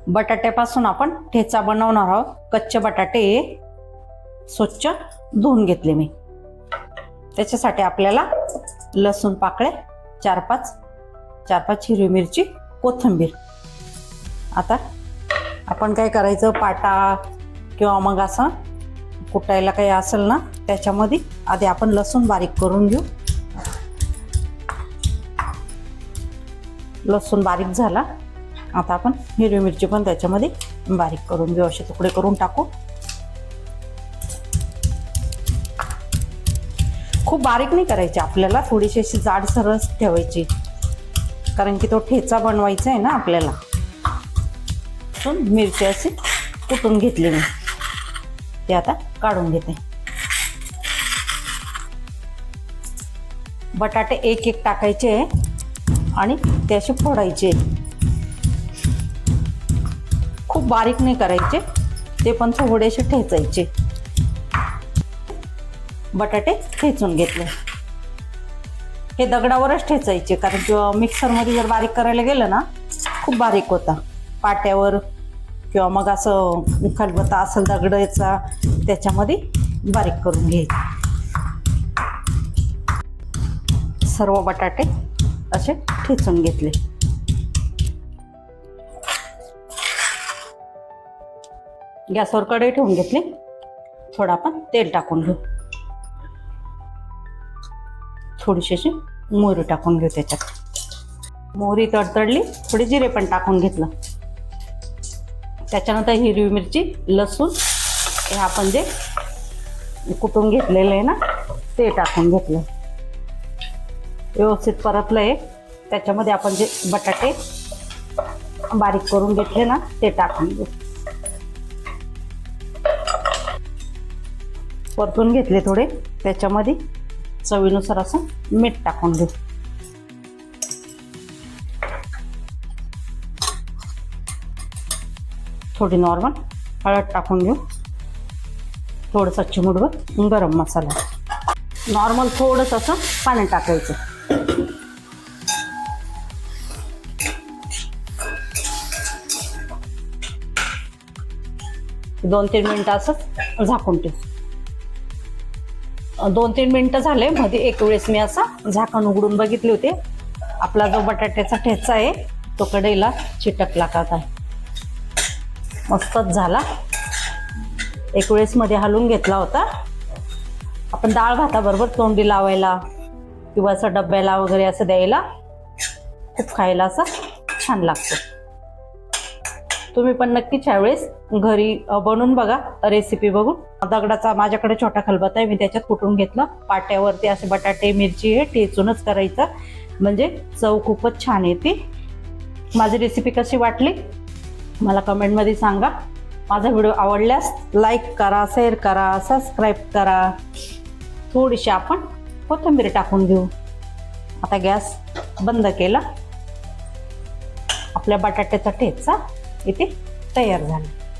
बटाट्यापासून आपण ठेचा बनवणार आहोत. कच्चे बटाटे स्वच्छ धुवून घेतले मी. त्याच्यासाठी आपल्याला लसूण पाकळ्या, 4-5 हिरवी मिरची, कोथिंबीर. आता आपण काय करायचं, पाटा किंवा मग असं कुटायला काही असेल ना त्याच्यामध्ये आधी आपण लसूण बारीक करून घेऊ. लसूण बारीक झाला. आता आपण हिरवी मिरची पण त्याच्यामध्ये बारीक करून घेऊ. असे तुकडे करून टाकू. खूप बारीक नाही करायची आपल्याला, थोडीशी अशी जाडसरच ठेवायची, कारण की तो ठेचा बनवायचा आहे ना आपल्याला. मिरची अशी कुटून घेतली मी, ते आता काढून घेते. बटाटे एक टाकायचे आणि ते असे फोडायचे. खूप बारीक नाही करायचे, ते पण थोडेसे ठेचायचे. बटाटे ठेचून घेतले. हे दगडावरच ठेचायचे, कारण की मिक्सरमध्ये जर बारीक करायला गेलं ना खूप बारीक होता. पाट्यावर किंवा मग असं खलबत्ता असेल दगडाचा त्याच्यामध्ये बारीक करून घ्यायचे. सर्व बटाटे असे ठेचून घेतले. गॅसवर कढई ठेवून घेतली. थोडं आपण तेल टाकून घेऊ. थोडीशी अशी मोहरी टाकून घेऊ त्याच्यात. मोहरी तडतडली, थोडी जिरे पण टाकून घेतलं. त्याच्यानंतर हिरवी मिरची, लसूण हे आपण जे कुटून घेतलेलं आहे ना ते टाकून घेतलं. व्यवस्थित परतलंय. त्याच्यामध्ये आपण जे बटाटे बारीक करून घेतले ना ते टाकून घेऊ. परतून घेतले थोडे. त्याच्यामध्ये चवीनुसार असं मीठ टाकून घेऊ. थोडी नॉर्मल हळद टाकून घेऊ. थोडंसं चिमूटभर गरम मसाला. नॉर्मल थोडंसं असं पाणी टाकायचं. 2-3 मिनिटं असंच झाकून ठेवू. 2-3 मिनिटं झाले. मध्ये एक वेळेस मी असं झाकण उघडून बघितले होते. आपला जो बटाट्याचा ठेचा आहे तो कढईला चिटकला का काय. मस्तच झाला. एक वेळेस मध्ये हलवून घेतला होता. आपण डाळ भाताबरोबर तोंडी लावायला किंवा असं डब्याला वगैरे असं द्यायला खूप खायला असं छान लागतं. तुम्ही पण नक्कीच ह्यावेळेस घरी बनवून बघा रेसिपी बघून. दगडाचा माझ्याकडे छोटा खलबत्ता आहे, मी त्याच्यात कुटून घेतलं. पाट्यावरती असे बटाटे मिरची हे ठेचूनच करायचं, म्हणजे चव खूपच छान येते. माझी रेसिपी कशी वाटली मला कमेंटमध्ये सांगा. माझा व्हिडिओ आवडल्यास लाईक करा, शेअर करा, सबस्क्राईब करा. थोडीशी आपण कोथिंबीर टाकून घेऊ. आता गॅस बंद केला. आपल्या बटाट्याचा ठेचा इथे तयार झाला.